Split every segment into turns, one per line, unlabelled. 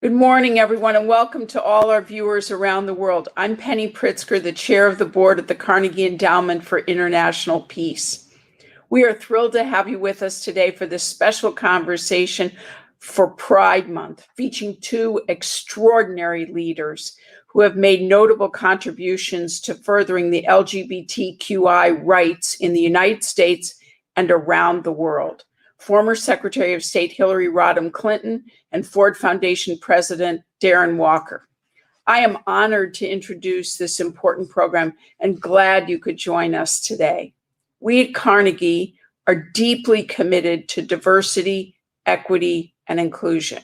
Good morning, everyone, and welcome to all our viewers around the world. I'm Penny Pritzker, the chair of the board at the Carnegie Endowment for International Peace. We are thrilled to have you with us today for this special conversation for Pride Month, featuring two extraordinary leaders who have made notable contributions to furthering the LGBTQI rights in the United States and around the world. Former Secretary of State Hillary Rodham Clinton and Ford Foundation President Darren Walker. I am honored to introduce this important program and glad you could join us today. We at Carnegie are deeply committed to diversity, equity, and inclusion.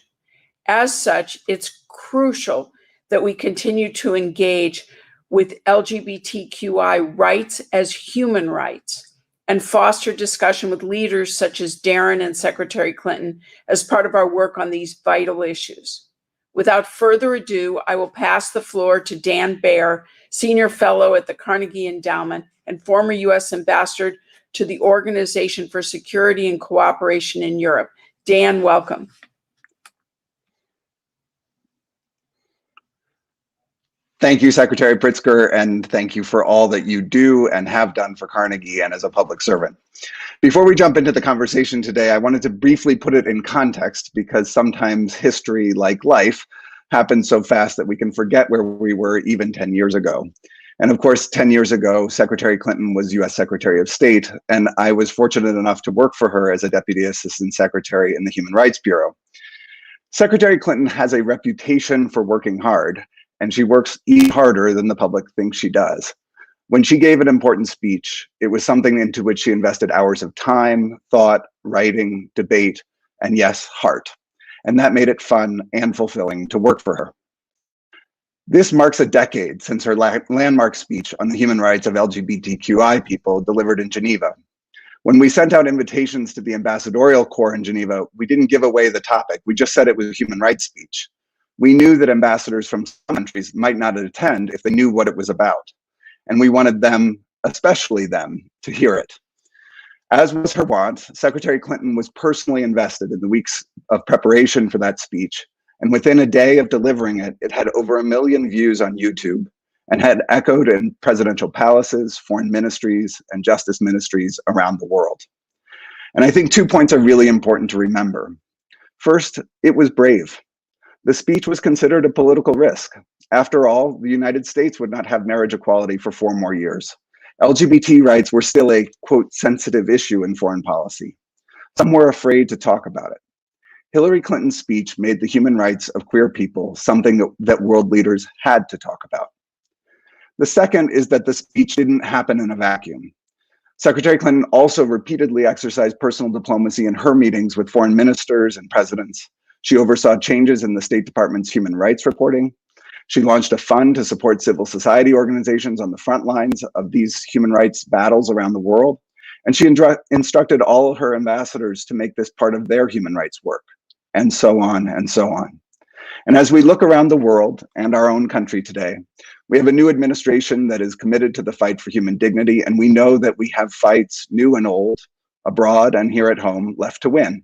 As such, it's crucial that we continue to engage with LGBTQI rights as human rights and foster discussion with leaders such as Darren and Secretary Clinton as part of our work on these vital issues. Without further ado, I will pass the floor to Dan Baer, Senior Fellow at the Carnegie Endowment and former U.S. Ambassador to the Organization for Security and Cooperation in Europe. Dan, welcome.
Thank you, Secretary Pritzker, and thank you for all that you do and have done for Carnegie and as a public servant. Before we jump into the conversation today, I wanted to briefly put it in context because sometimes history, like life, happens so fast that we can forget where we were even 10 years ago. And of course, 10 years ago, Secretary Clinton was US Secretary of State, and I was fortunate enough to work for her as a Deputy Assistant Secretary in the Human Rights Bureau. Secretary Clinton has a reputation for working hard, and she works even harder than the public thinks she does. When she gave an important speech, it was something into which she invested hours of time, thought, writing, debate, and yes, heart. And that made it fun and fulfilling to work for her. This marks a decade since her landmark speech on the human rights of LGBTQI people delivered in Geneva. When we sent out invitations to the ambassadorial corps in Geneva, we didn't give away the topic. We just said it was a human rights speech. We knew that ambassadors from some countries might not attend if they knew what it was about. And we wanted them, especially them, to hear it. As was her wont, Secretary Clinton was personally invested in the weeks of preparation for that speech. And within a day of delivering it, it had over 1 million views on YouTube and had echoed in presidential palaces, foreign ministries, and justice ministries around the world. And I think 2 points are really important to remember. First, it was brave. The speech was considered a political risk. After all, the United States would not have marriage equality for 4 more years. LGBT rights were still a, quote, sensitive issue in foreign policy. Some were afraid to talk about it. Hillary Clinton's speech made the human rights of queer people something that world leaders had to talk about. The second is that the speech didn't happen in a vacuum. Secretary Clinton also repeatedly exercised personal diplomacy in her meetings with foreign ministers and presidents. She oversaw changes in the State Department's human rights reporting. She launched a fund to support civil society organizations on the front lines of these human rights battles around the world. And she instructed all her ambassadors to make this part of their human rights work, and so on and so on. And as we look around the world and our own country today, we have a new administration that is committed to the fight for human dignity, and we know that we have fights, new and old, abroad and here at home, left to win.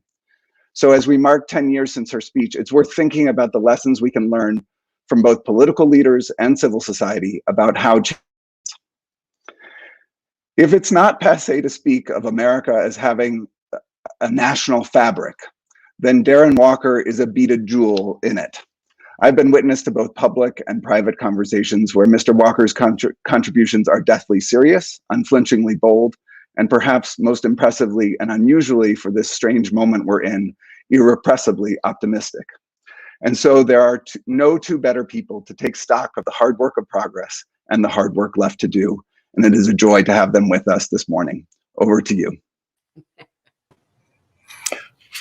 So as we mark 10 years since her speech, it's worth thinking about the lessons we can learn from both political leaders and civil society about how change. If it's not passé to speak of America as having a national fabric, then Darren Walker is a beaded jewel in it. I've been witness to both public and private conversations where Mr. Walker's contributions are deathly serious, unflinchingly bold, and perhaps most impressively and unusually for this strange moment we're in, irrepressibly optimistic. And so there are no two better people to take stock of the hard work of progress and the hard work left to do. And it is a joy to have them with us this morning. Over to you.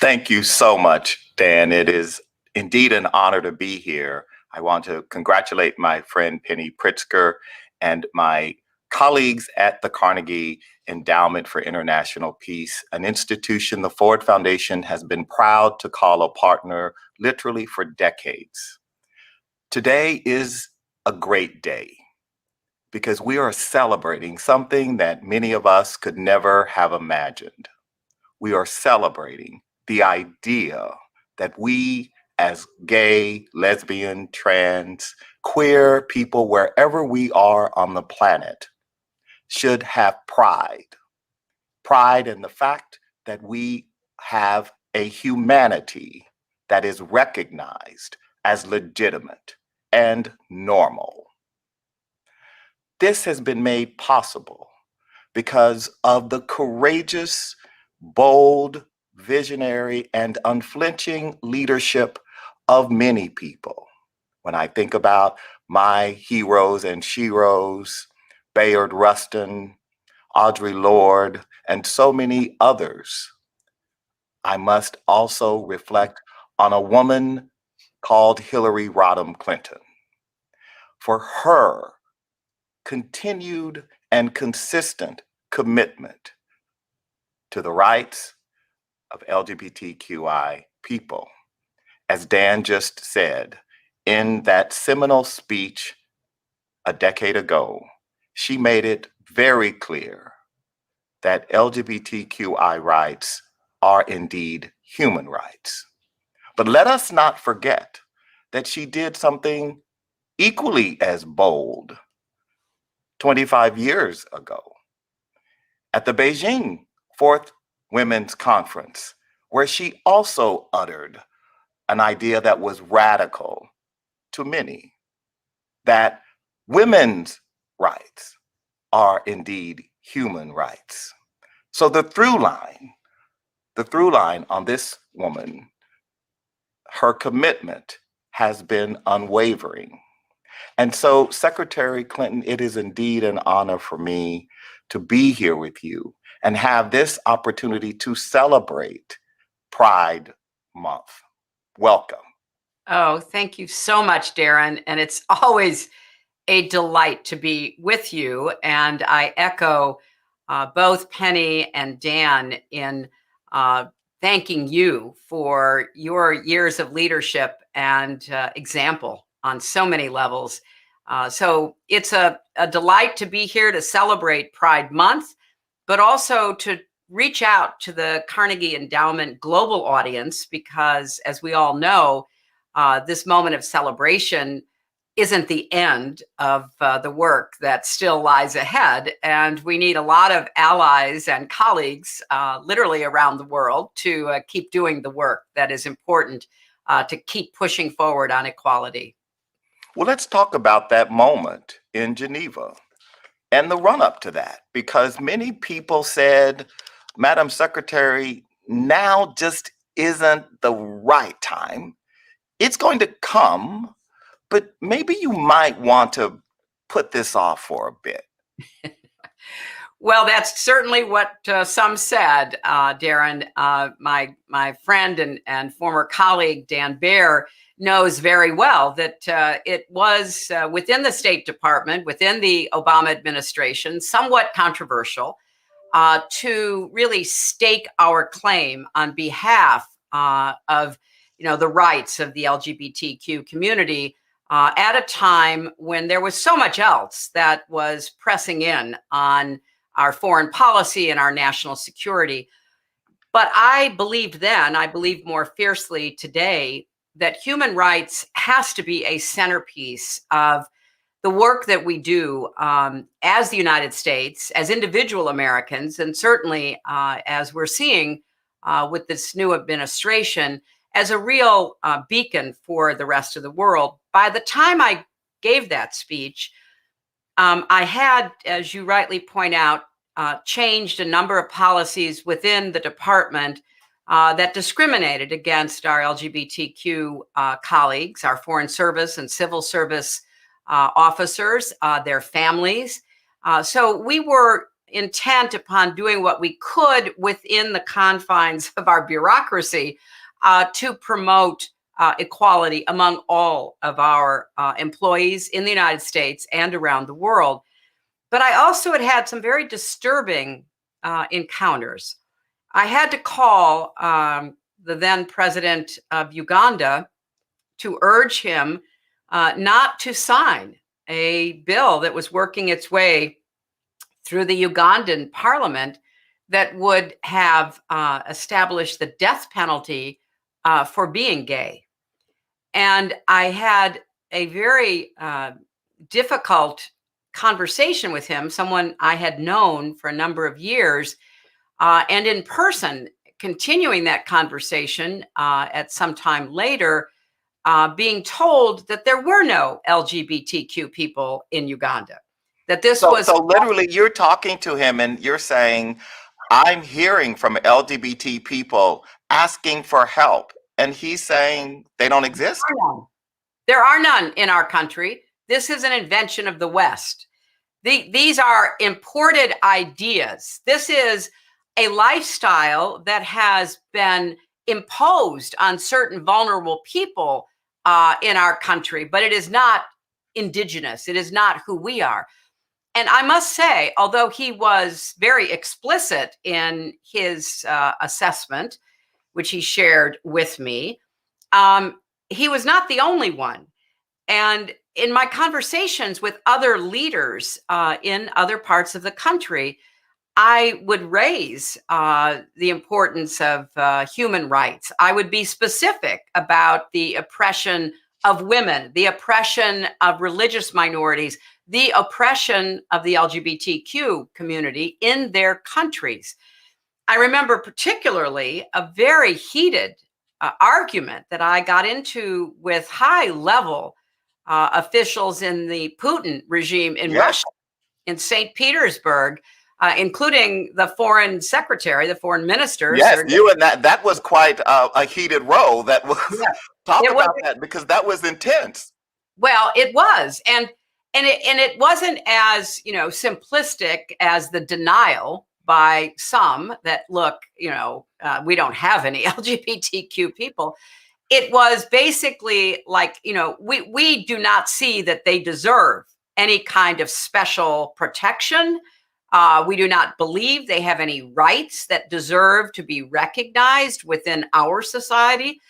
Thank you so much, Dan. It is indeed an honor to be here. I want to congratulate my friend Penny Pritzker and my colleagues at the Carnegie Endowment for International Peace, an institution the Ford Foundation has been proud to call a partner literally for decades. Today is a great day because we are celebrating something that many of us could never have imagined. We are celebrating the idea that we as gay, lesbian, trans, queer people, wherever we are on the planet, should have pride. Pride in the fact that we have a humanity that is recognized as legitimate and normal. This has been made possible because of the courageous, bold, visionary, and unflinching leadership of many people. When I think about my heroes and sheroes, Bayard Rustin, Audre Lorde, and so many others, I must also reflect on a woman called Hillary Rodham Clinton. For her continued and consistent commitment to the rights of LGBTQI people. As Dan just said, in that seminal speech a decade ago, she made it very clear that LGBTQI rights are indeed human rights. But let us not forget that she did something equally as bold 25 years ago at the Beijing Fourth Women's Conference, where she also uttered an idea that was radical to many, that women's rights are indeed human rights. So the through line on this woman, her commitment has been unwavering. And so, Secretary Clinton, it is indeed an honor for me to be here with you and have this opportunity to celebrate Pride Month. Welcome.
Oh, thank you so much, Darren. And it's always a delight to be with you. And I echo both Penny and Dan in thanking you for your years of leadership and example on so many levels. So it's a delight to be here to celebrate Pride Month, but also to reach out to the Carnegie Endowment global audience, because as we all know, this moment of celebration isn't the end of the work that still lies ahead. And we need a lot of allies and colleagues literally around the world to keep doing the work that is important to keep pushing forward on equality.
Well, let's talk about that moment in Geneva and the run up to that, because many people said, Madam Secretary, now just isn't the right time. It's going to come, but maybe you might want to put this off for a bit.
Well, that's certainly what some said, Darren. My friend and former colleague, Dan Baer, knows very well that it was within the State Department, within the Obama administration, somewhat controversial to really stake our claim on behalf of the rights of the LGBTQ community at a time when there was so much else that was pressing in on our foreign policy and our national security. But I believed then, I believe more fiercely today, that human rights has to be a centerpiece of the work that we do as the United States, as individual Americans, and certainly as we're seeing with this new administration, as a real beacon for the rest of the world. By the time I gave that speech, I had, as you rightly point out, changed a number of policies within the department that discriminated against our LGBTQ colleagues, our foreign service and civil service officers, their families. So we were intent upon doing what we could within the confines of our bureaucracy to promote equality among all of our employees in the United States and around the world. But I also had some very disturbing encounters. I had to call the then president of Uganda to urge him not to sign a bill that was working its way through the Ugandan parliament that would have established the death penalty for being gay. And I had a very difficult conversation with him, someone I had known for a number of years, and in person, continuing that conversation at some time later, being told that there were no LGBTQ people in Uganda. That this was
So literally, you're talking to him and you're saying, I'm hearing from LGBT people asking for help. And he's saying they don't exist?
There are none in our country. This is an invention of the West. These are imported ideas. This is a lifestyle that has been imposed on certain vulnerable people in our country, but it is not indigenous. It is not who we are. And I must say, although he was very explicit in his assessment, which he shared with me, he was not the only one. And in my conversations with other leaders in other parts of the country, I would raise the importance of human rights. I would be specific about the oppression of women, the oppression of religious minorities, the oppression of the LGBTQ community in their countries. I remember particularly a very heated argument that I got into with high-level officials in the Putin regime in Russia, in St. Petersburg, including the foreign secretary, the foreign minister.
Yes, you and that was quite a heated row. That was talk about that, because that was intense.
Well, it was, and it wasn't as simplistic as the denial by some that look, we don't have any LGBTQ people. It was basically like, we do not see that they deserve any kind of special protection. We do not believe they have any rights that deserve to be recognized within our society.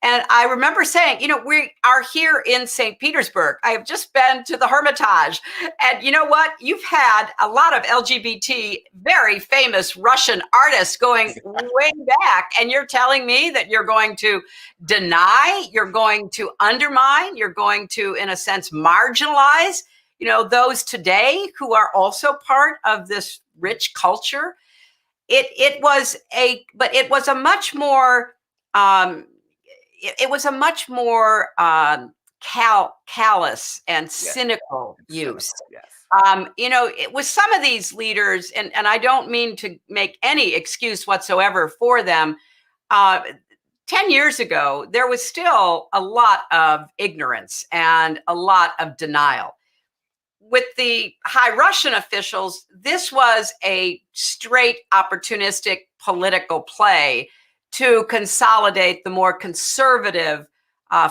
And I remember saying, we are here in St. Petersburg. I have just been to the Hermitage. And you know what? You've had a lot of LGBT, very famous Russian artists going way back. And you're telling me that you're going to deny, you're going to undermine, you're going to, in a sense, marginalize, those today who are also part of this rich culture. It was a much more, it was a much more callous and cynical use. With some of these leaders, and I don't mean to make any excuse whatsoever for them, 10 years ago, there was still a lot of ignorance and a lot of denial. With the high Russian officials, this was a straight opportunistic political play to consolidate the more conservative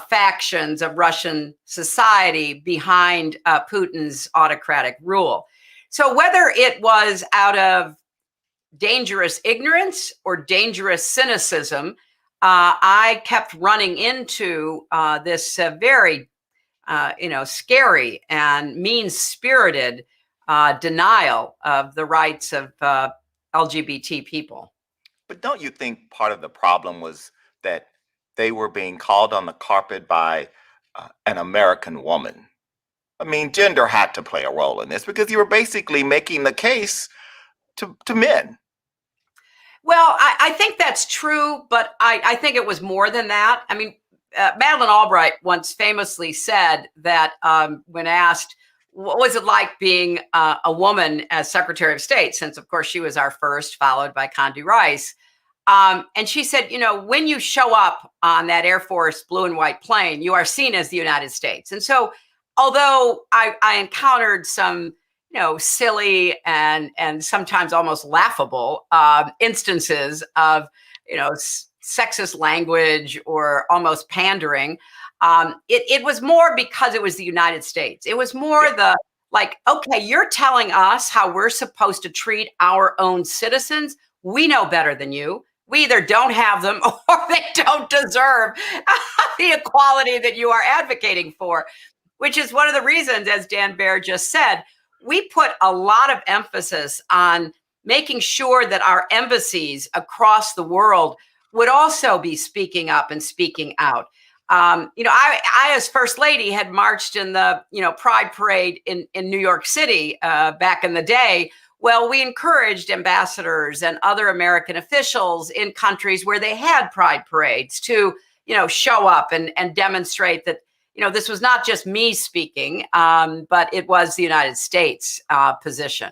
factions of Russian society behind Putin's autocratic rule. So whether it was out of dangerous ignorance or dangerous cynicism, I kept running into this very, scary and mean-spirited denial of the rights of LGBT people.
But don't you think part of the problem was that they were being called on the carpet by an American woman? I mean, gender had to play a role in this, because you were basically making the case to men.
Well, I think that's true, but I think it was more than that. I mean, Madeleine Albright once famously said that when asked, what was it like being a woman as Secretary of State, since, of course, she was our first, followed by Condi Rice. And she said, when you show up on that Air Force blue and white plane, you are seen as the United States. And so although I encountered some, silly and sometimes almost laughable instances of, sexist language or almost pandering, it was more because it was the United States. It was more okay, you're telling us how we're supposed to treat our own citizens. We know better than you. We either don't have them or they don't deserve the equality that you are advocating for, which is one of the reasons, as Dan Baer just said, we put a lot of emphasis on making sure that our embassies across the world would also be speaking up and speaking out. I as First Lady had marched in the, Pride Parade in New York City back in the day. Well, we encouraged ambassadors and other American officials in countries where they had Pride parades to, show up and demonstrate that, this was not just me speaking, but it was the United States position.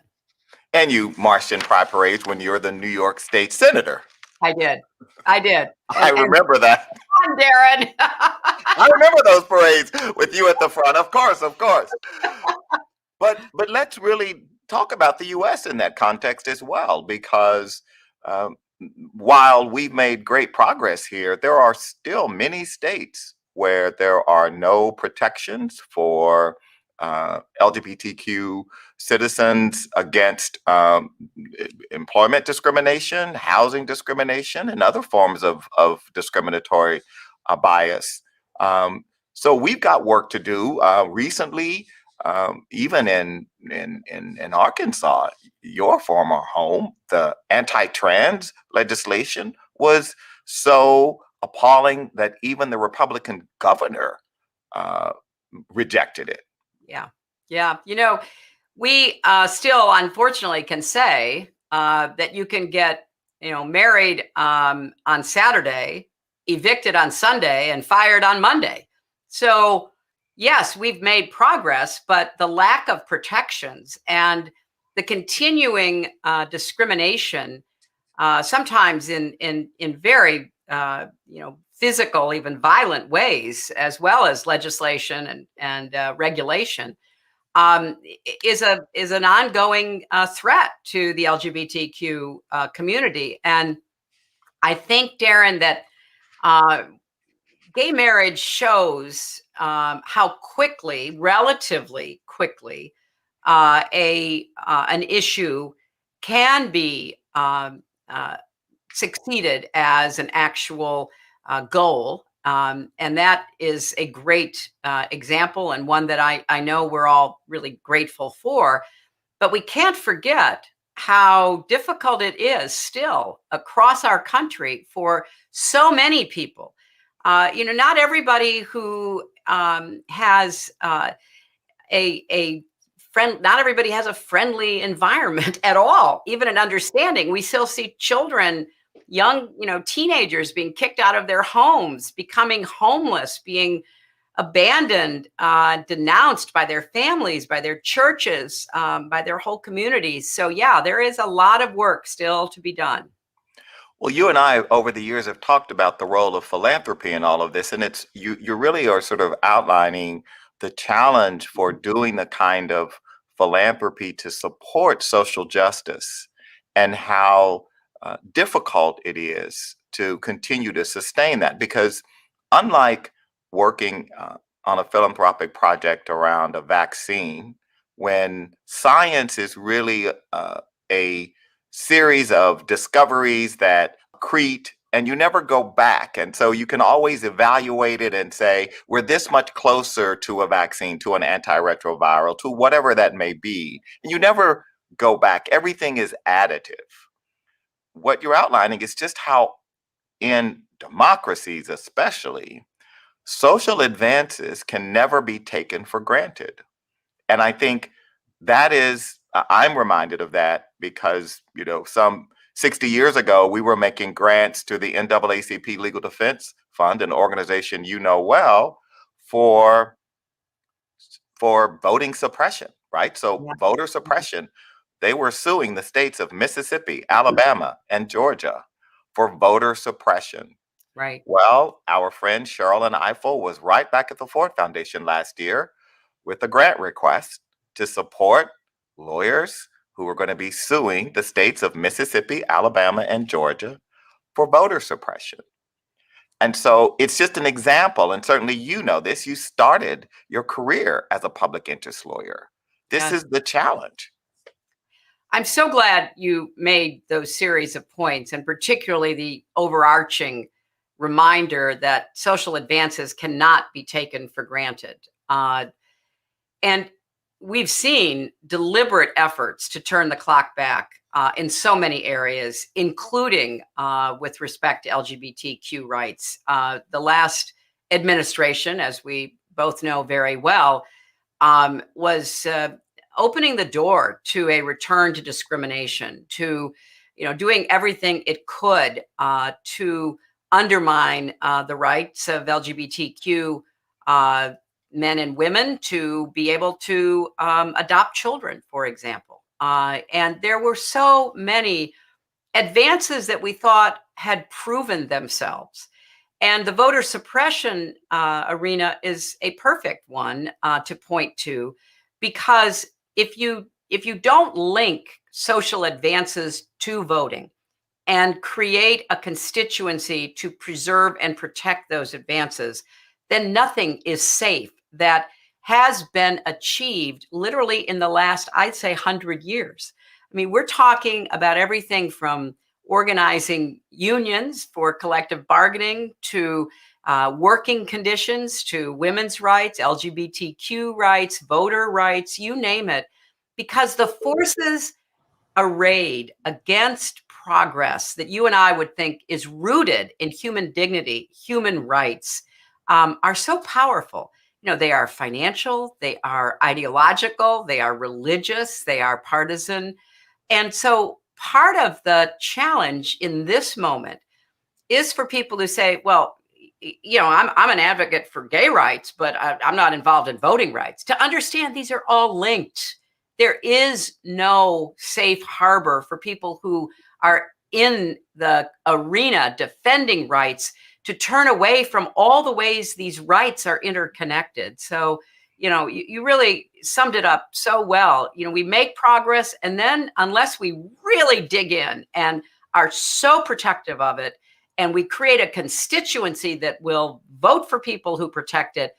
And you marched in Pride parades when you were the New York State Senator.
I did.
I remember that.
Come on, Darren.
I remember those parades with you at the front. Of course. But let's really talk about the U.S. in that context as well, because while we've made great progress here, there are still many states where there are no protections for LGBTQ citizens against employment discrimination, housing discrimination, and other forms of discriminatory bias. So we've got work to do. Recently, even in Arkansas, your former home, the anti-trans legislation was so appalling that even the Republican governor rejected it.
Yeah. We still, unfortunately, can say that you can get, married on Saturday, evicted on Sunday, and fired on Monday. So, yes, we've made progress, but the lack of protections and the continuing discrimination, sometimes in very, physical, even violent ways, as well as legislation and regulation, is an ongoing threat to the LGBTQ community. And I think, Darren, that gay marriage shows how relatively quickly, an issue can be succeeded as an actual goal. And that is a great example, and one that I know we're all really grateful for. But we can't forget how difficult it is still across our country for so many people. Not everybody who has a friend, not everybody has a friendly environment at all, even an understanding. We still see children, young, teenagers being kicked out of their homes, becoming homeless, being abandoned, denounced by their families, by their churches, by their whole communities. So yeah, there is a lot of work still to be done.
Well, you and I over the years have talked about the role of philanthropy in all of this, and it's you really are sort of outlining the challenge for doing the kind of philanthropy to support social justice, and how difficult it is to continue to sustain that. Because unlike working on a philanthropic project around a vaccine, when science is really a series of discoveries that accrete and you never go back. And so you can always evaluate it and say, we're this much closer to a vaccine, to an antiretroviral, to whatever that may be. And you never go back. Everything is additive. What you're outlining is just how in democracies, especially, social advances can never be taken for granted. And I think that is, I'm reminded of that because, some 60 years ago, we were making grants to the NAACP Legal Defense Fund, an organization you know well, for voting suppression, right? So
Yeah.
Voter suppression, they were suing the states of Mississippi, Alabama, and Georgia for voter suppression.
Right.
Well, our friend Cheryl and Eiffel was right back at the Ford Foundation last year with a grant request to support lawyers who were going to be suing the states of Mississippi, Alabama, and Georgia for voter suppression. And so it's just an example, and certainly you know this, you started your career as a public interest lawyer. This
Yes.
is the challenge.
I'm so glad you made those series of points, and particularly the overarching reminder that social advances cannot be taken for granted. And we've seen deliberate efforts to turn the clock back in so many areas, including with respect to LGBTQ rights. The last administration, as we both know very well, was opening the door to a return to discrimination, to doing everything it could to undermine the rights of LGBTQ men and women to be able to adopt children, for example. And there were so many advances that we thought had proven themselves. And the voter suppression arena is a perfect one to point to, because if you don't link social advances to voting and create a constituency to preserve and protect those advances, then nothing is safe that has been achieved literally in the last, I'd say, 100 years. I mean, we're talking about everything from organizing unions for collective bargaining to working conditions, to women's rights, LGBTQ rights, voter rights, you name it, because the forces arrayed against progress that you and I would think is rooted in human dignity, human rights, are so powerful. They are financial, they are ideological, they are religious, they are partisan. And so part of the challenge in this moment is for people to say, well, I'm an advocate for gay rights, but I'm not involved in voting rights. To understand these are all linked. There is no safe harbor for people who are in the arena defending rights to turn away from all the ways these rights are interconnected. So, you really summed it up so well. We make progress, and then unless we really dig in and are so protective of it, and we create a constituency that will vote for people who protect it,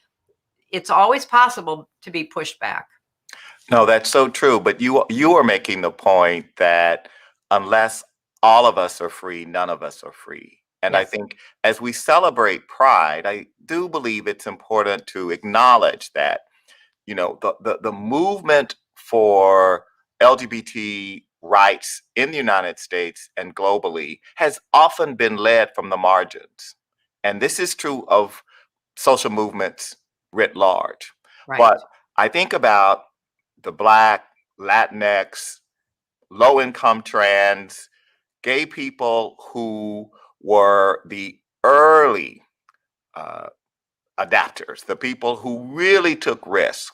it's always possible to be pushed back.
No, that's so true. But you are making the point that unless all of us are free, none of us are free. And I
Yes.
think as we celebrate Pride, I do believe it's important to acknowledge that, the movement for LGBT rights in the United States and globally has often been led from the margins. And this is true of social movements writ large.
Right.
But I think about the Black, Latinx, low-income trans, gay people who were the early adapters, the people who really took risks.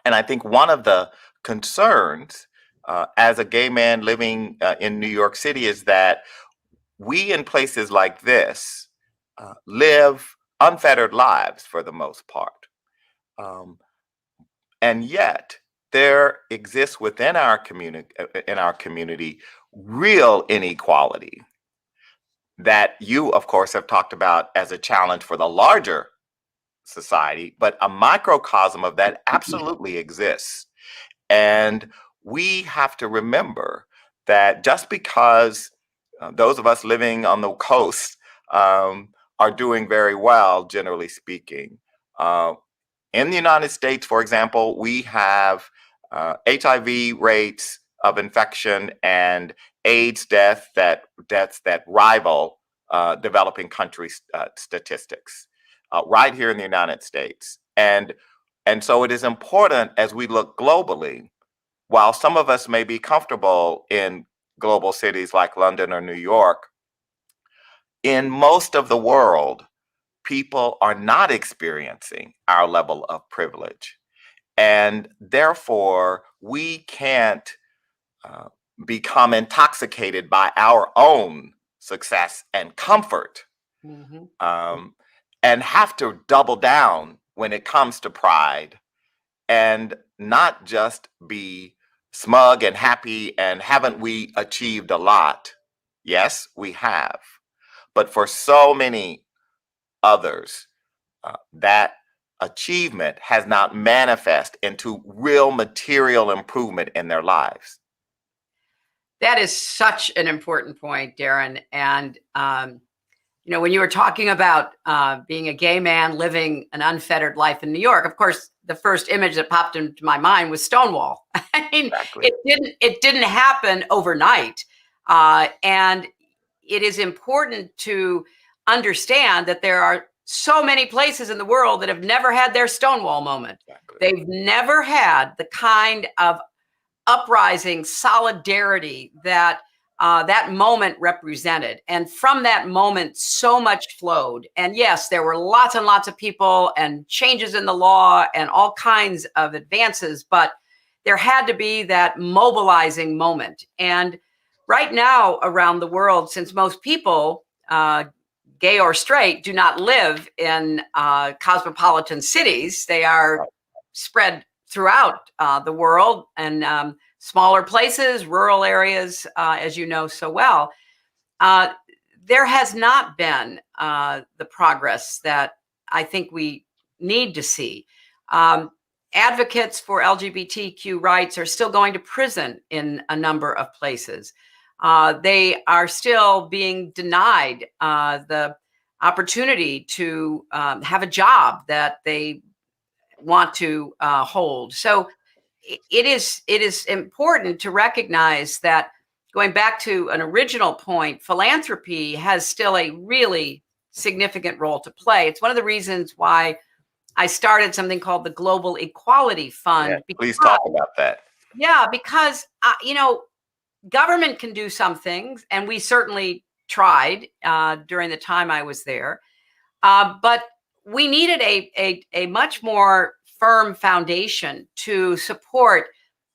And I think one of the concerns as a gay man living in New York City is that we in places like this live unfettered lives for the most part. And yet there exists within our community real inequality that you, of course, have talked about as a challenge for the larger society, but a microcosm of that absolutely exists. And we have to remember that just because those of us living on the coast are doing very well, generally speaking, in the United States, for example, we have HIV rates of infection and AIDS deaths that rival developing country statistics right here in the United States. And so it is important as we look globally, while some of us may be comfortable in global cities like London or New York, in most of the world, people are not experiencing our level of privilege. And therefore, we can't become intoxicated by our own success and comfort, and have to double down when it comes to pride and not just be smug and happy and haven't we achieved a lot? Yes, we have. But for so many others, that achievement has not manifest into real material improvement in their lives.
That is such an important point, Darren. And, when you were talking about being a gay man living an unfettered life in New York, of course, the first image that popped into my mind was Stonewall. I mean,
Exactly.
it didn't happen overnight. And it is important to understand that there are so many places in the world that have never had their Stonewall moment.
Exactly.
They've never had the kind of uprising solidarity that that moment represented. And from that moment, so much flowed. And yes, there were lots and lots of people and changes in the law and all kinds of advances, but there had to be that mobilizing moment. And right now around the world, since most people, gay or straight, do not live in cosmopolitan cities, they are spread throughout the world and smaller places, rural areas, as you know so well. There has not been the progress that I think we need to see. Advocates for LGBTQ rights are still going to prison in a number of places. They are still being denied the opportunity to have a job that they want to hold. So it is important to recognize that, going back to an original point, philanthropy has still a really significant role to play. It's one of the reasons why I started something called the Global Equality Fund.
Yeah, please talk about that.
Yeah, because government can do some things, and we certainly tried during the time I was there. But we needed a much more firm foundation to support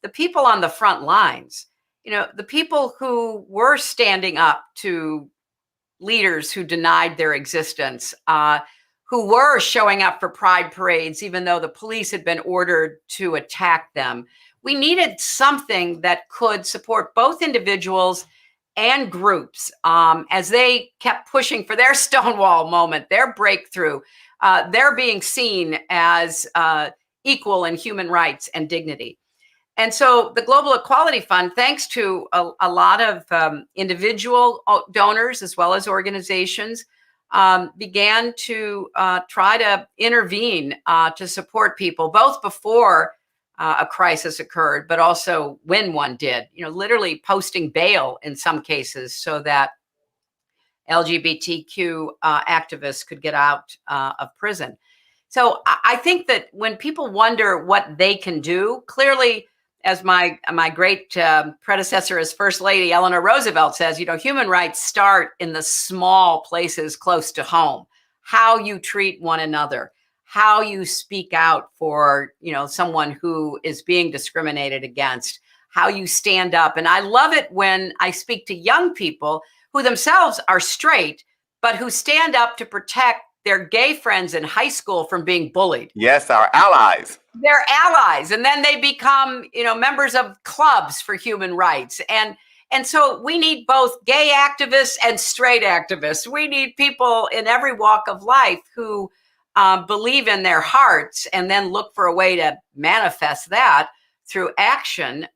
the people on the front lines. The people who were standing up to leaders who denied their existence, who were showing up for pride parades, even though the police had been ordered to attack them. We needed something that could support both individuals and groups as they kept pushing for their Stonewall moment, their breakthrough, their being seen as equal in human rights and dignity. And so the Global Equality Fund, thanks to a lot of individual donors as well as organizations, began to try to intervene to support people, both before a crisis occurred, but also when one did, literally posting bail in some cases so that LGBTQ activists could get out of prison. So I think that when people wonder what they can do, clearly, as my great predecessor as First Lady Eleanor Roosevelt says, human rights start in the small places close to home. How you treat one another, how you speak out for someone who is being discriminated against, how you stand up. And I love it when I speak to young people who themselves are straight, but who stand up to protect their gay friends in high school from being bullied.
Yes, our allies.
They're allies, and then they become, members of clubs for human rights. And so we need both gay activists and straight activists. We need people in every walk of life who believe in their hearts and then look for a way to manifest that through action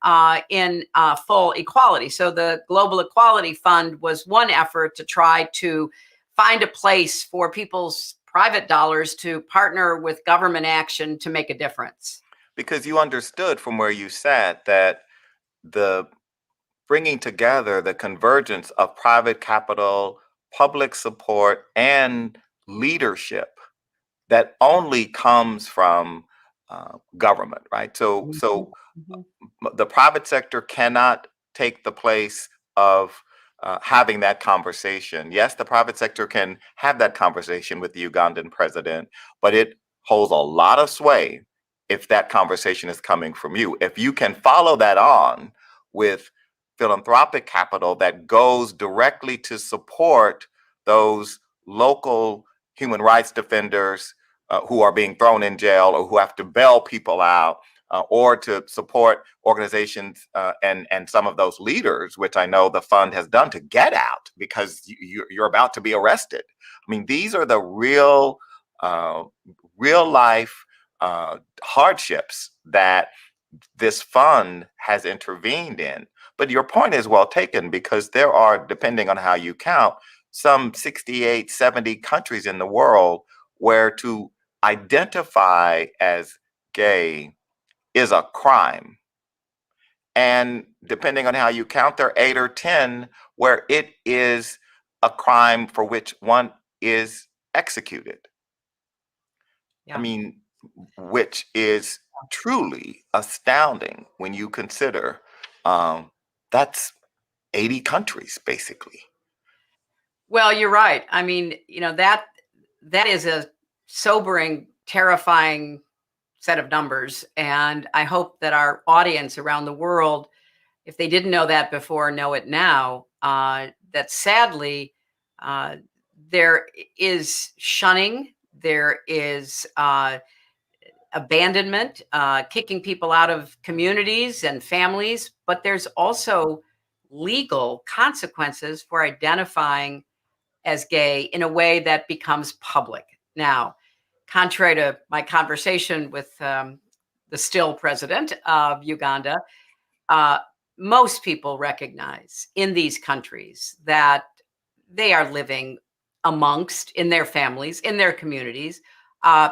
in full equality. So the Global Equality Fund was one effort to try to find a place for people's private dollars to partner with government action to make a difference.
Because you understood from where you sat that the bringing together, the convergence of private capital, public support, and leadership that only comes from government, right? So the private sector cannot take the place of having that conversation. Yes, the private sector can have that conversation with the Ugandan president, but it holds a lot of sway if that conversation is coming from you. If you can follow that on with philanthropic capital that goes directly to support those local human rights defenders who are being thrown in jail or who have to bail people out, or to support organizations and some of those leaders, which I know the fund has done, to get out because you're about to be arrested. I mean, these are the real life hardships that this fund has intervened in. But your point is well taken, because there are, depending on how you count, some 68, 70 countries in the world where to identify as gay is a crime. And depending on how you count, there are 8 or 10 where it is a crime for which one is executed. I mean, which is truly astounding when you consider that's 80 countries, basically.
Well, you're right. I mean, that is a sobering, terrifying set of numbers. And I hope that our audience around the world, if they didn't know that before, know it now, that sadly, there is shunning, there is abandonment, kicking people out of communities and families, but there's also legal consequences for identifying as gay in a way that becomes public. Now, contrary to my conversation with the still president of Uganda, most people recognize in these countries that they are living amongst, in their families, in their communities,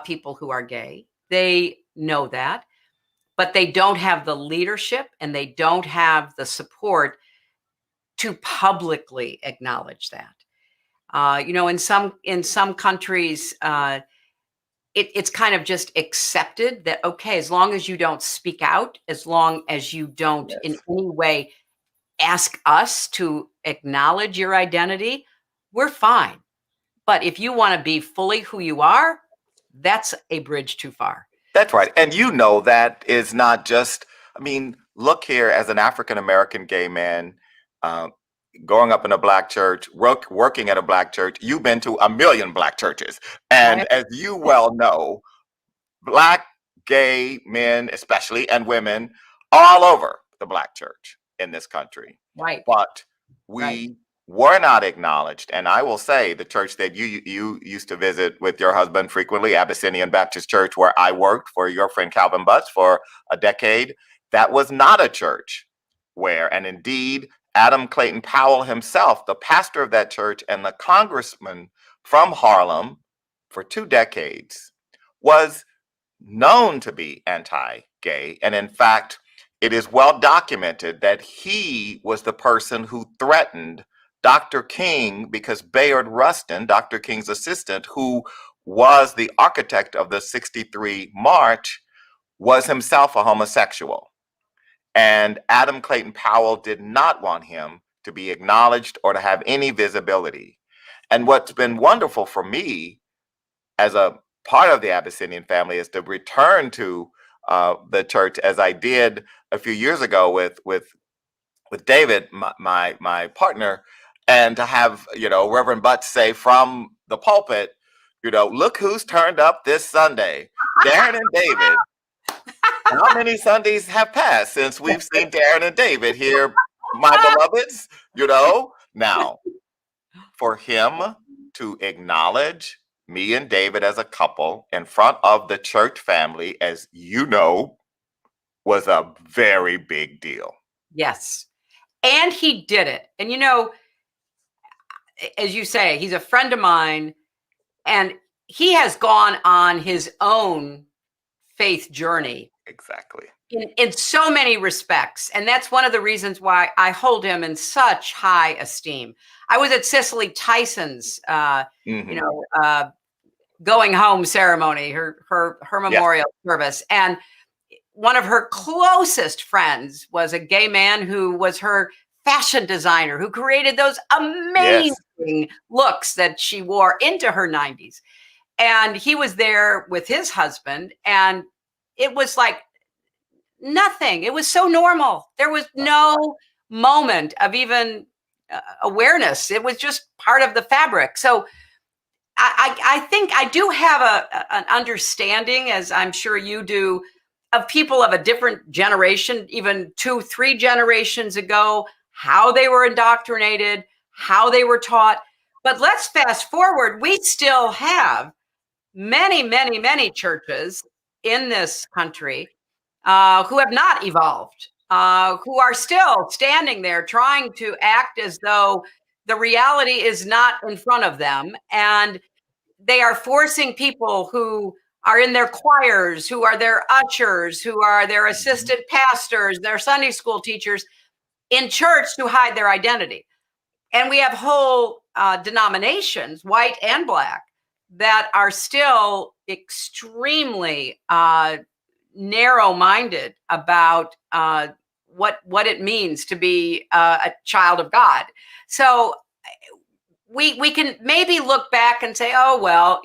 people who are gay. They know that, but they don't have the leadership and they don't have the support to publicly acknowledge that. In some countries, it's kind of just accepted that, okay, as long as you don't speak out, as long as you don't in any way ask us to acknowledge your identity, we're fine. But if you want to be fully who you are, that's a bridge too far.
That's right. And that is not just, I mean, look here, as an African American gay man, growing up in a Black church, working at a Black church, you've been to a million Black churches. And as you well know, Black gay men, especially, and women, all over the Black church in this country.
Right.
But we were not acknowledged. And I will say the church that you used to visit with your husband frequently, Abyssinian Baptist Church, where I worked for your friend Calvin Butts for a decade, that was not a church where, and indeed, Adam Clayton Powell himself, the pastor of that church and the congressman from Harlem for 2 decades, was known to be anti-gay. And in fact, it is well documented that he was the person who threatened Dr. King, because Bayard Rustin, Dr. King's assistant, who was the architect of the '63 march, was himself a homosexual. And Adam Clayton Powell did not want him to be acknowledged or to have any visibility. And what's been wonderful for me as a part of the Abyssinian family is to return to the church, as I did a few years ago with David, my partner, and to have, Reverend Butts say from the pulpit, look who's turned up this Sunday, Darren and David. How many Sundays have passed since we've seen Darren and David here, my beloveds? Now, for him to acknowledge me and David as a couple in front of the church family, as you know, was a very big deal.
Yes. And he did it. And, as you say, he's a friend of mine, and he has gone on his own faith journey.
Exactly.
In so many respects. And that's one of the reasons why I hold him in such high esteem. I was at Cicely Tyson's, going home ceremony, her memorial service. And one of her closest friends was a gay man who was her fashion designer, who created those amazing looks that she wore into her 90s. And he was there with his husband, and it was like nothing. It was so normal. There was no moment of even awareness. It was just part of the fabric. So I think I do have an understanding, as I'm sure you do, of people of a different generation, even 2-3 generations ago, how they were indoctrinated, how they were taught. But let's fast forward. We still have many, many, many churches in this country who have not evolved, who are still standing there trying to act as though the reality is not in front of them. And they are forcing people who are in their choirs, who are their ushers, who are their assistant pastors, their Sunday school teachers in church to hide their identity. And we have whole denominations, white and Black, that are still extremely narrow-minded about what it means to be a child of God. So we can maybe look back and say, oh, well,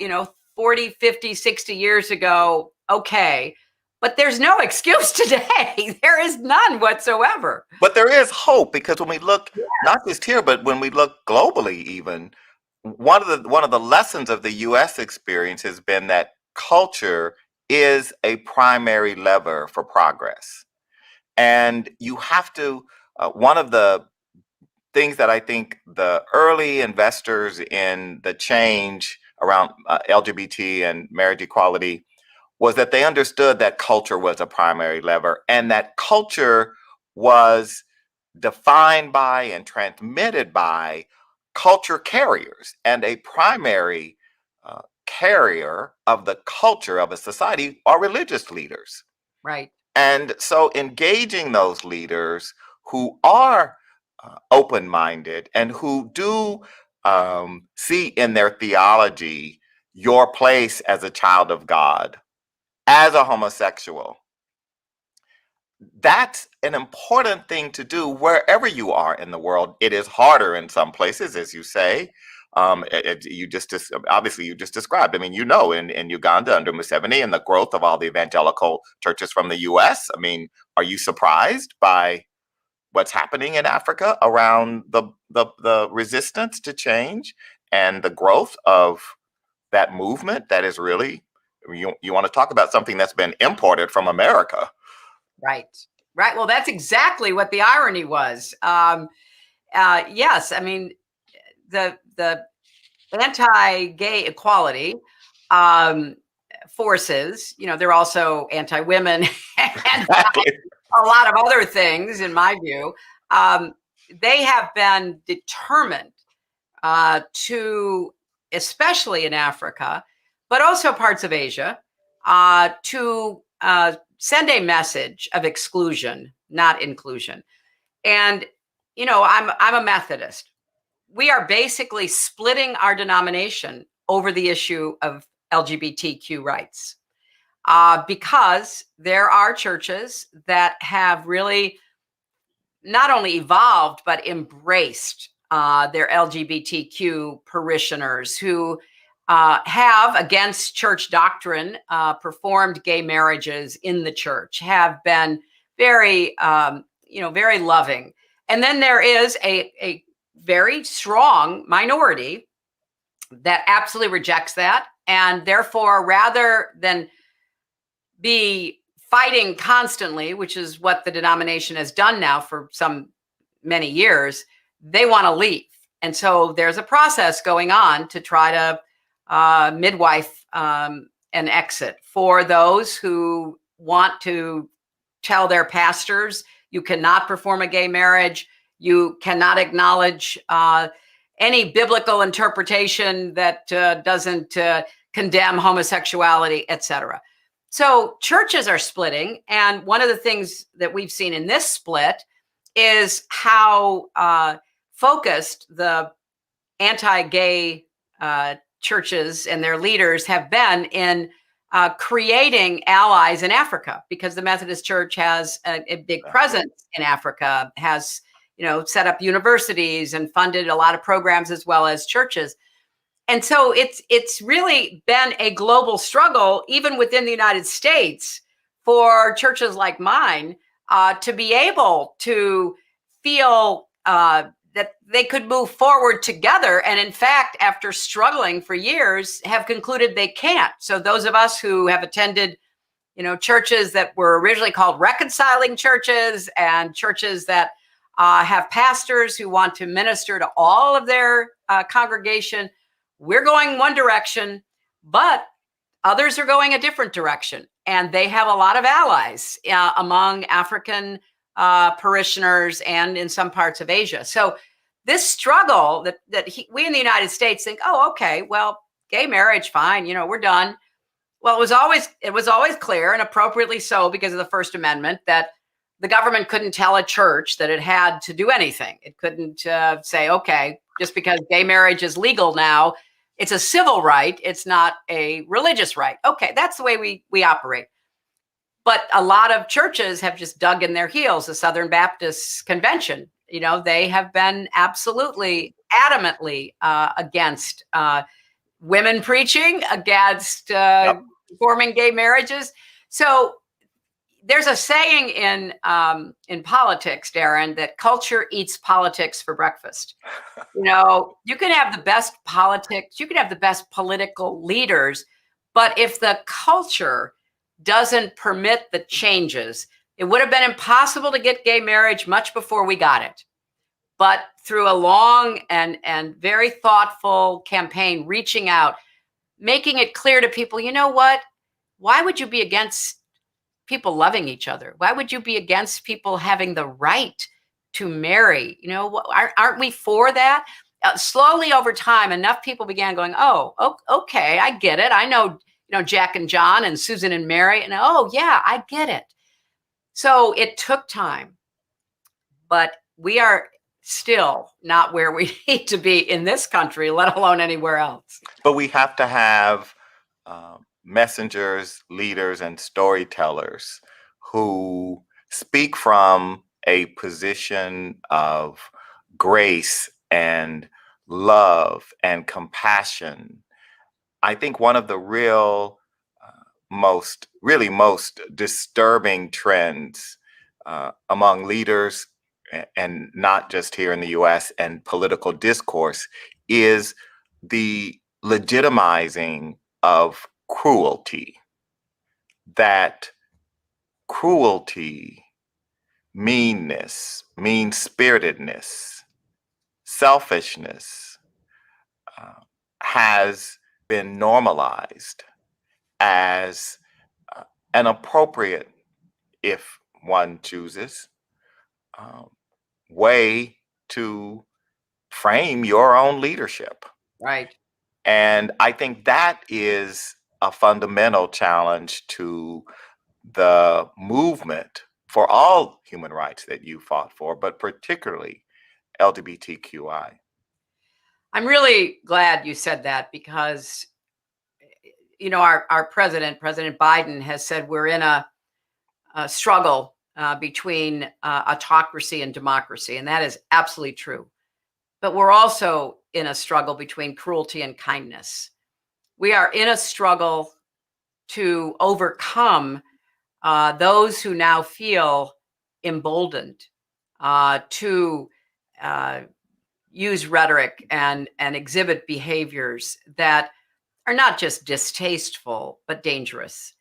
40, 50, 60 years ago, okay. But there's no excuse today. There is none whatsoever.
But there is hope, because when we look, not just here, but when we look globally, even one of the lessons of the U.S. experience has been that culture is a primary lever for progress. And you have to, one of the things that I think the early investors in the change around LGBT and marriage equality was that they understood that culture was a primary lever, and that culture was defined by and transmitted by culture carriers. And a primary carrier of the culture of a society are religious leaders.
Right.
And so engaging those leaders who are open-minded and who do see in their theology your place as a child of God, as a homosexual, that's an important thing to do wherever you are in the world. It is harder in some places, as you say. Obviously you just described. I mean, in Uganda under Museveni and the growth of all the evangelical churches from the U.S. I mean, are you surprised by what's happening in Africa around the resistance to change and the growth of that movement that is really, you want to talk about something that's been imported from America.
Right. Well, that's exactly what the irony was. Yes, I mean, the anti-gay equality forces, they're also anti-women and a lot of other things, in my view. They have been determined to, especially in Africa, but also parts of Asia, to send a message of exclusion, not inclusion. And, I'm a Methodist. We are basically splitting our denomination over the issue of LGBTQ rights, because there are churches that have really not only evolved, but embraced their LGBTQ parishioners who have, against church doctrine, performed gay marriages in the church, have been very, very loving. And then there is a very strong minority that absolutely rejects that. And therefore, rather than be fighting constantly, which is what the denomination has done now for many years, they want to leave. And so there's a process going on to try to midwife an exit for those who want to tell their pastors, you cannot perform a gay marriage, you cannot acknowledge any biblical interpretation that doesn't condemn homosexuality, etc. So churches are splitting. And one of the things that we've seen in this split is how focused the anti-gay churches and their leaders have been in creating allies in Africa, because the Methodist Church has a big presence in Africa, has set up universities and funded a lot of programs as well as churches. And so it's really been a global struggle, even within the United States, for churches like mine to be able to feel that they could move forward together. And in fact, after struggling for years, have concluded they can't. So those of us who have attended, churches that were originally called reconciling churches, and churches that have pastors who want to minister to all of their congregation, we're going one direction, but others are going a different direction. And they have a lot of allies among African parishioners and in some parts of Asia. So this struggle that we in the United States think, oh, okay, well, gay marriage, fine, we're done. Well, it was always clear, and appropriately so, because of the First Amendment, that the government couldn't tell a church that it had to do anything. It couldn't say, okay, just because gay marriage is legal now, It's a civil right. It's not a religious right. Okay, that's the way we operate. But a lot of churches have just dug in their heels. The Southern Baptist Convention, they have been absolutely adamantly against women preaching, against forming gay marriages. So there's a saying in politics, Darren, that culture eats politics for breakfast. You can have the best politics, you can have the best political leaders, but if the culture doesn't permit the changes, it would have been impossible to get gay marriage much before we got it. But through a long and very thoughtful campaign, reaching out, making it clear to people, you know what? Why would you be against people loving each other? Why would you be against people having the right to marry? Aren't we for that? Slowly over time, enough people began going, oh, okay, I get it. I know, Jack and John and Susan and Mary, and oh yeah, I get it. So it took time, but we are still not where we need to be in this country, let alone anywhere else.
But we have to have messengers, leaders, and storytellers who speak from a position of grace and love and compassion. I think one of the most disturbing trends among leaders, and not just here in the US, and political discourse is the legitimizing of cruelty. That cruelty, meanness, mean-spiritedness, selfishness has been normalized as an appropriate, if one chooses, way to frame your own leadership.
Right.
And I think that is a fundamental challenge to the movement for all human rights that you fought for, but particularly LGBTQI.
I'm really glad you said that because, our President Biden, has said we're in a struggle between autocracy and democracy, and that is absolutely true. But we're also in a struggle between cruelty and kindness. We are in a struggle to overcome those who now feel emboldened to use rhetoric and exhibit behaviors that are not just distasteful, but dangerous.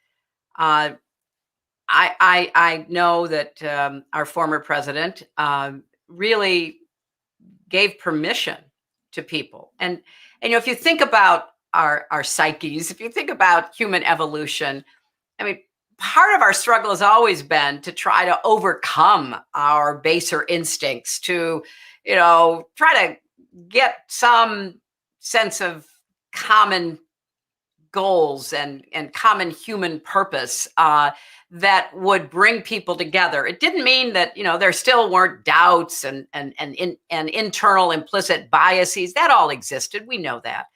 I know that our former president really gave permission to people. And if you think about our psyches, if you think about human evolution, part of our struggle has always been to try to overcome our baser instincts, to, try to get some sense of common goals and common human purpose that would bring people together. It didn't mean that, there still weren't doubts and internal implicit biases. That all existed. We know that.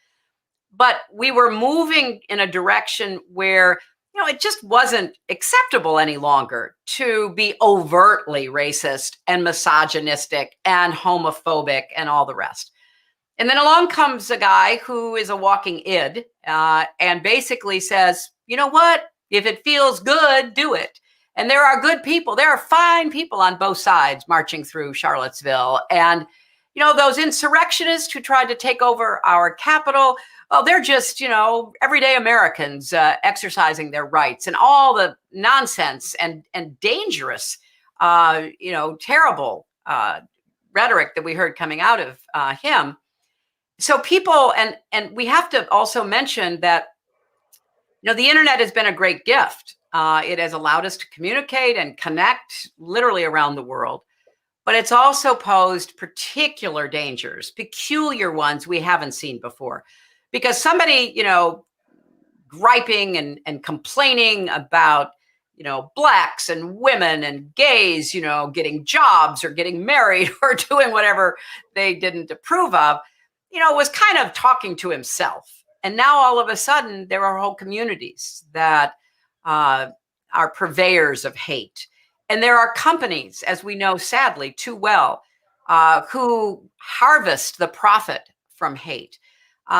But we were moving in a direction where, it just wasn't acceptable any longer to be overtly racist and misogynistic and homophobic and all the rest. And then along comes a guy who is a walking id and basically says, you know what? If it feels good, do it. And there are good people. There are fine people on both sides marching through Charlottesville. And, those insurrectionists who tried to take over our capital, well, they're just, everyday Americans exercising their rights, and all the nonsense and dangerous, terrible rhetoric that we heard coming out of him. So people, and we have to also mention that, the internet has been a great gift. It has allowed us to communicate and connect literally around the world. But it's also posed particular dangers, peculiar ones we haven't seen before. Because somebody, griping and complaining about, Blacks and women and gays, getting jobs or getting married or doing whatever they didn't approve of, was kind of talking to himself. And now all of a sudden, there are whole communities that are purveyors of hate. And there are companies, as we know, sadly, too well, who harvest the profit from hate.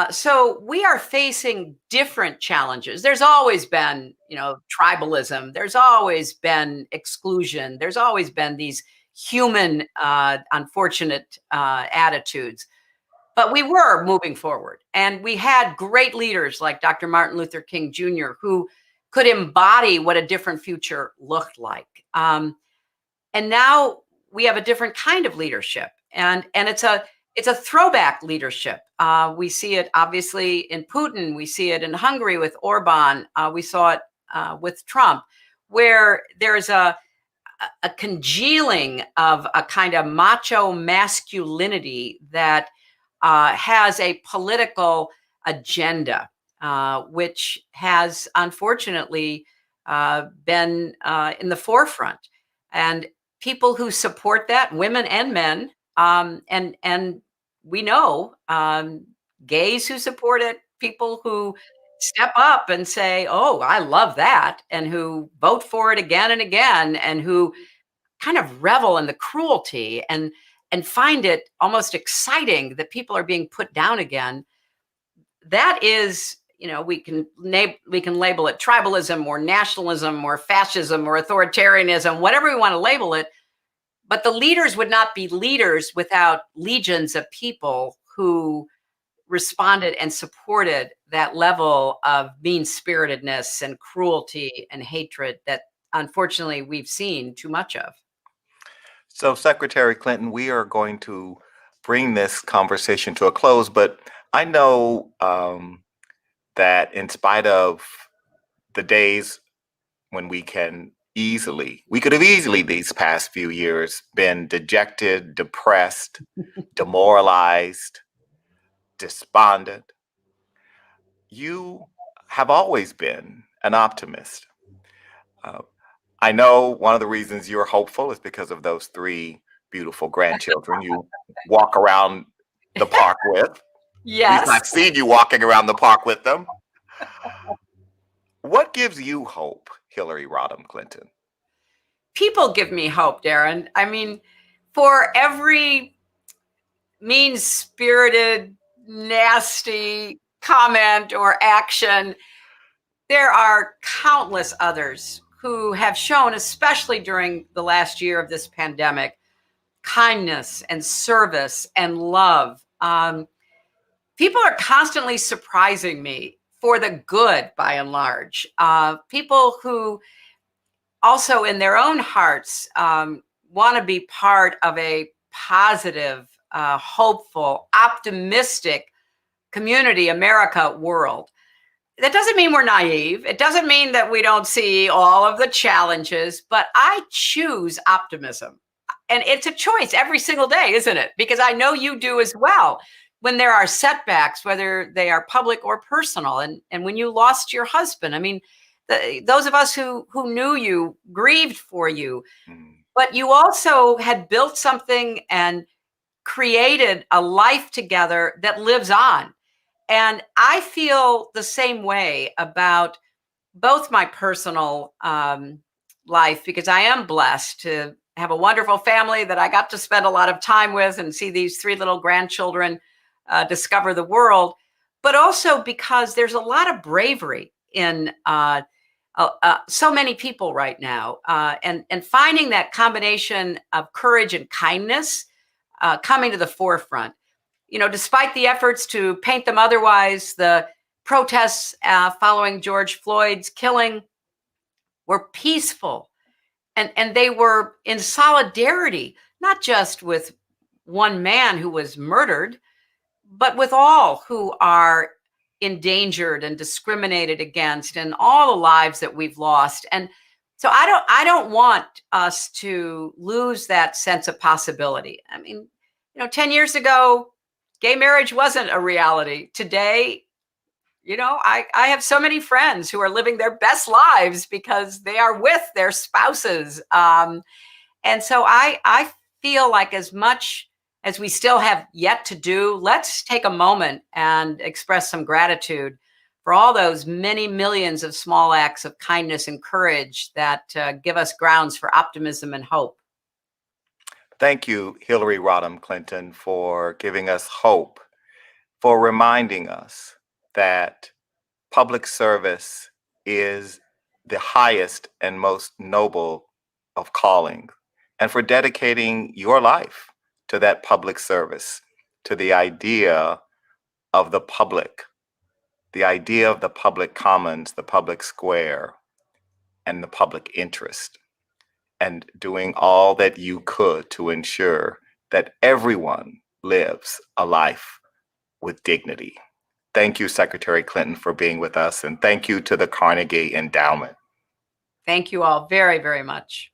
So we are facing different challenges. There's always been, tribalism. There's always been exclusion. There's always been these human, unfortunate attitudes. But we were moving forward, and we had great leaders like Dr. Martin Luther King Jr., who could embody what a different future looked like. And now we have a different kind of leadership, and it's a throwback leadership. We see it obviously in Putin. We see it in Hungary with Orban. We saw it with Trump, where there's a congealing of a kind of macho masculinity that has a political agenda, which has unfortunately been in the forefront. And people who support that, women and men, and we know gays who support it, people who step up and say, "Oh, I love that," and who vote for it again and again, and who kind of revel in the cruelty and find it almost exciting that people are being put down again. That is, we can label it tribalism or nationalism or fascism or authoritarianism, whatever we want to label it. But the leaders would not be leaders without legions of people who responded and supported that level of mean-spiritedness and cruelty and hatred that unfortunately we've seen too much of.
So, Secretary Clinton, we are going to bring this conversation to a close, but I know that in spite of the days when we could have easily these past few years been dejected, depressed, demoralized, despondent, you have always been an optimist. I know one of the reasons you're hopeful is because of those 3 beautiful grandchildren you walk around the park with.
Yes.
At least I've seen you walking around the park with them. What gives you hope, Hillary Rodham Clinton?
People give me hope, Darren. I mean, for every mean-spirited, nasty comment or action, there are countless others who have shown, especially during the last year of this pandemic, kindness and service and love. People are constantly surprising me for the good, by and large. People who also in their own hearts want to be part of a positive, hopeful, optimistic community, America, world. That doesn't mean we're naive. It doesn't mean that we don't see all of the challenges, but I choose optimism. And it's a choice every single day, isn't it? Because I know you do as well. When there are setbacks, whether they are public or personal, and when you lost your husband, I mean, those of us who knew you grieved for you, but you also had built something and created a life together that lives on. And I feel the same way about both my personal life, because I am blessed to have a wonderful family that I got to spend a lot of time with and see these 3 little grandchildren discover the world, but also because there's a lot of bravery in so many people right now, and finding that combination of courage and kindness coming to the forefront. Despite the efforts to paint them otherwise, the protests following George Floyd's killing were peaceful, and they were in solidarity, not just with one man who was murdered, but with all who are endangered and discriminated against, and all the lives that we've lost. And so I don't want us to lose that sense of possibility. I mean, 10 years ago, gay marriage wasn't a reality. Today, I have so many friends who are living their best lives because they are with their spouses. And so I feel like as much as we still have yet to do, let's take a moment and express some gratitude for all those many millions of small acts of kindness and courage that give us grounds for optimism and hope.
Thank you, Hillary Rodham Clinton, for giving us hope, for reminding us that public service is the highest and most noble of calling, and for dedicating your life to that public service, to the idea of the public, the idea of the public commons, the public square, and the public interest, and doing all that you could to ensure that everyone lives a life with dignity. Thank you, Secretary Clinton, for being with us, and thank you to the Carnegie Endowment.
Thank you all very, very much.